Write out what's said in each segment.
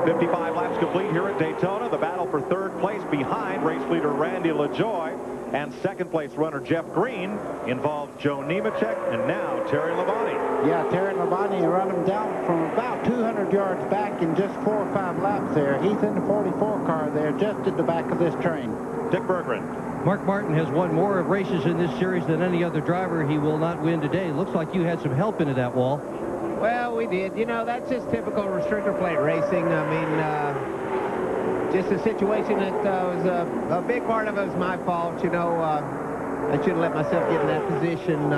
55 laps complete here at Daytona. The battle for third place behind race leader Randy LaJoie and second place runner Jeff Green involves Joe Nemechek and now Terry Labonte. Yeah, Terry Labonte run him down from about 200 yards back in just 4 or 5 laps there. He's in the 44 car there, just at the back of this train. Dick Berggren. Mark Martin has won more races in this series than any other driver. He will not win today. Looks like you had some help into that, Wall. Well, we did. You know, that's just typical restrictor plate racing. I mean, just a situation that was a big part of it was my fault. You know, I shouldn't let myself get in that position.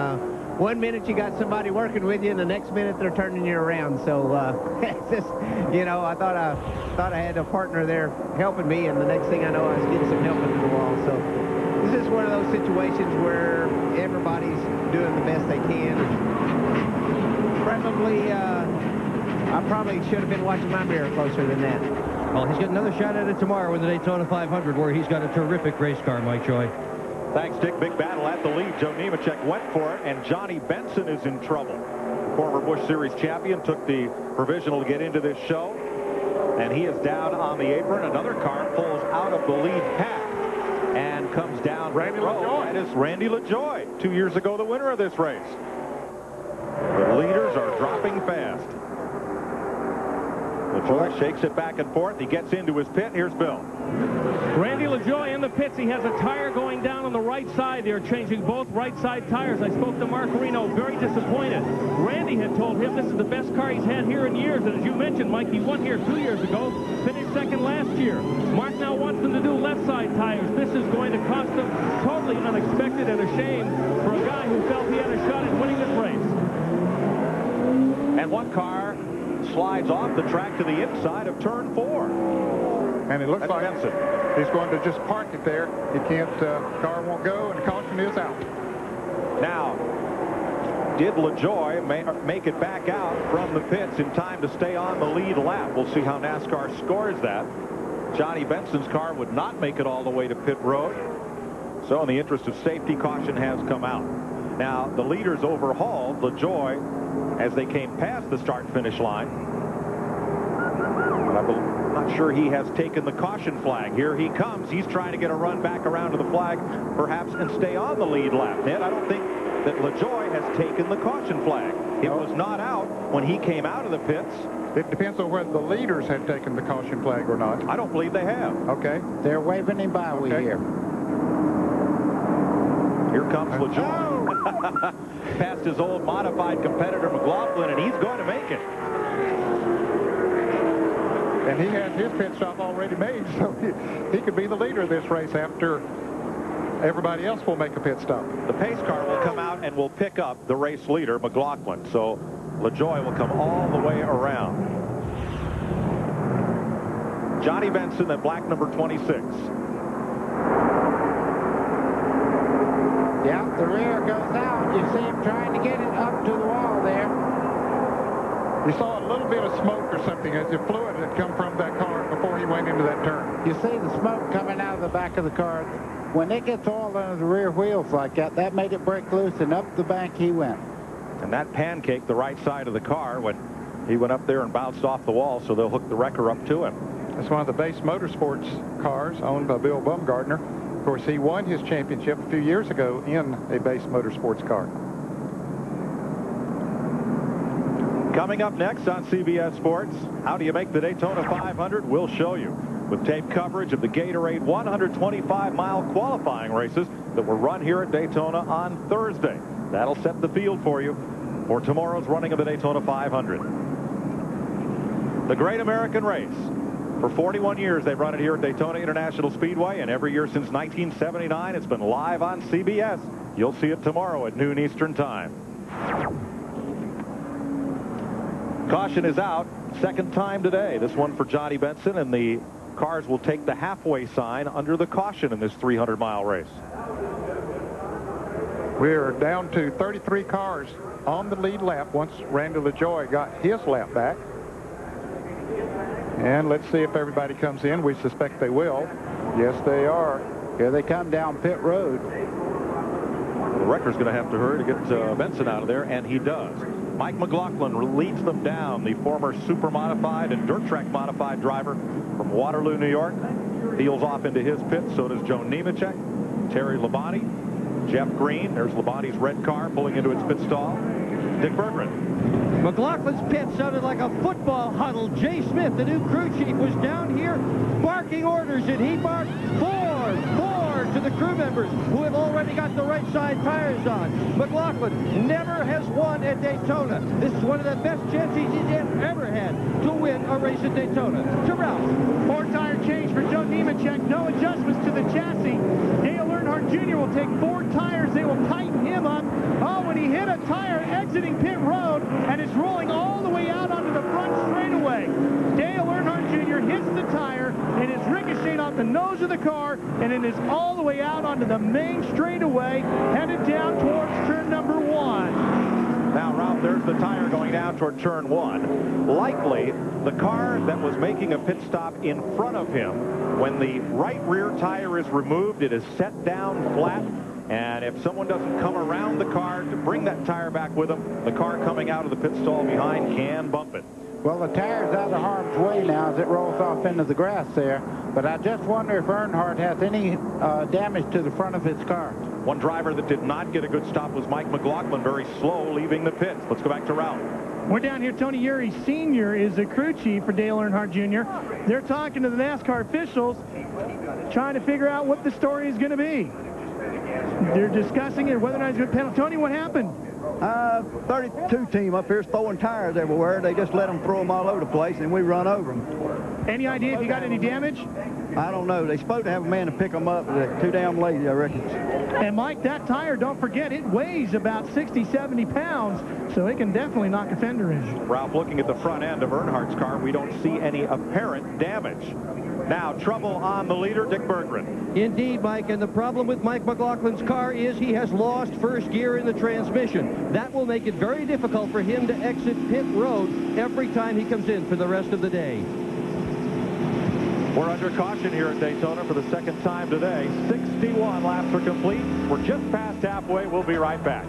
1 minute you got somebody working with you, and the next minute they're turning you around. So, it's just, you know, I thought I had a partner there helping me, and the next thing I know, I was getting some help into the wall. So, this is one of those situations where everybody's doing the best they can. Probably, I probably should have been watching my mirror closer than that. Well, he's got another shot at it tomorrow in the Daytona 500, where he's got a terrific race car, Mike Joy. Thanks, Dick. Big battle at the lead. Joe Nemechek went for it, and Johnny Benson is in trouble. Former Busch Series champion took the provisional to get into this show, and he is down on the apron. Another car pulls out of the lead pack and comes down. Randy LaJoie. That is Randy LaJoie, 2 years ago the winner of this race. The leaders are dropping fast. LaJoie shakes it back and forth. He gets into his pit. Here's Bill. Randy LaJoie in the pits. He has a tire going down on the right side. They're changing both right side tires. I spoke to Mark Reno, very disappointed. Randy had told him this is the best car he's had here in years. And as you mentioned, Mike, he won here 2 years ago, finished second last year. Mark now wants them to do left side tires. This is going to cost them totally unexpected and a shame for a guy who felt he had a shot at winning this race. And one car slides off the track to the inside of turn 4. And it looks That's like Benson. He's going to just park it there. He can't, car won't go, and the caution is out. Now, did LaJoie make it back out from the pits in time to stay on the lead lap? We'll see how NASCAR scores that. Johnny Benson's car would not make it all the way to pit road. So in the interest of safety, caution has come out. Now, the leaders overhauled LaJoie as they came past the start-finish line. I'm not sure he has taken the caution flag. Here he comes. He's trying to get a run back around to the flag, perhaps, and stay on the lead lap. Ned, I don't think that LaJoie has taken the caution flag. It was not out when he came out of the pits. It depends on whether the leaders have taken the caution flag or not. I don't believe they have. Okay. They're waving him by, we hear. Here comes LaJoie. Past his old modified competitor McLaughlin, and he's going to make it. And he has his pit stop already made, so he could be the leader of this race after everybody else will make a pit stop. The pace car will come out and will pick up the race leader, McLaughlin. So LaJoie will come all the way around. Johnny Benson, that black number 26. Yeah, the rear goes out. You see him trying to get it up to the wall there. You saw a little bit of smoke or something as if fluid had come from that car before he went into that turn. You see the smoke coming out of the back of the car. When it gets oil under the rear wheels like that, that made it break loose, and up the bank he went. And that pancaked the right side of the car when he went up there and bounced off the wall, so they'll hook the wrecker up to him. That's one of the Base Motorsports cars owned by Bill Bumgardner. Of course, he won his championship a few years ago in a Base Motorsports car. Coming up next on CBS Sports, how do you make the Daytona 500? We'll show you with tape coverage of the Gatorade 125-mile qualifying races that were run here at Daytona on Thursday. That'll set the field for you for tomorrow's running of the Daytona 500. The Great American Race. For 41 years, they've run it here at Daytona International Speedway, and every year since 1979, it's been live on CBS. You'll see it tomorrow at noon Eastern Time. Caution is out. Second time today. This one for Johnny Benson, and the cars will take the halfway sign under the caution in this 300-mile race. We're down to 33 cars on the lead lap once Randy LaJoie got his lap back. And let's see if everybody comes in. We suspect they will. Yes, they are. Here they come down pit road. The wrecker's going to have to hurry to get Benson out of there, and he does. Mike McLaughlin leads them down, the former super modified and dirt track modified driver from Waterloo, New York. Peels off into his pit. So does Joe Nemechek, Terry Labonte, Jeff Green. There's Labonte's red car pulling into its pit stall. Dick Berggren. McLaughlin's pit sounded like a football huddle. Jay Smith, the new crew chief, was down here barking orders, and he barked forward to the crew members who have already got the right side tires on. McLaughlin never has won at Daytona. This is one of the best chances he's ever had to win a race at Daytona. To Ralph. 4-tire change for Joe Nemechek. No adjustments to the chassis. Dale Earnhardt Jr. will take 4 tires. They will tighten him up. Oh, when he hit a tire exiting pit road, and it's rolling all the way out onto the front straightaway. Dale Earnhardt Jr. hits the tire, and it's ricocheting off the nose of the car, and it is all the way out onto the main straightaway, headed down towards turn number 1. Now, Ralph, there's the tire going down toward turn 1. Likely, the car that was making a pit stop in front of him, when the right rear tire is removed, it is set down flat. And if someone doesn't come around the car to bring that tire back with them, the car coming out of the pit stall behind can bump it. Well, the tire's out of harm's way now as it rolls off into the grass there. But I just wonder if Earnhardt has any damage to the front of his car. One driver that did not get a good stop was Mike McLaughlin, very slow leaving the pits. Let's go back to Ralph. We're down here. Tony Eury Sr. is the crew chief for Dale Earnhardt Jr. They're talking to the NASCAR officials, trying to figure out what the story is going to be. They're discussing it, whether or not it's a penalty. Tony, what happened? 32 team up here is throwing tires everywhere. They just let them throw them all over the place, and we run over them. Any idea if you got any damage? I don't know. They're supposed to have a man to pick them up, but they're too damn lazy, I reckon. And, Mike, that tire, don't forget, it weighs about 60, 70 pounds, so it can definitely knock a fender in. Ralph, looking at the front end of Earnhardt's car, we don't see any apparent damage. Now, trouble on the leader, Dick Berggren. Indeed, Mike, and the problem with Mike McLaughlin's car is he has lost first gear in the transmission. That will make it very difficult for him to exit pit road every time he comes in for the rest of the day. We're under caution here at Daytona for the second time today. 61 laps are complete. We're just past halfway. We'll be right back.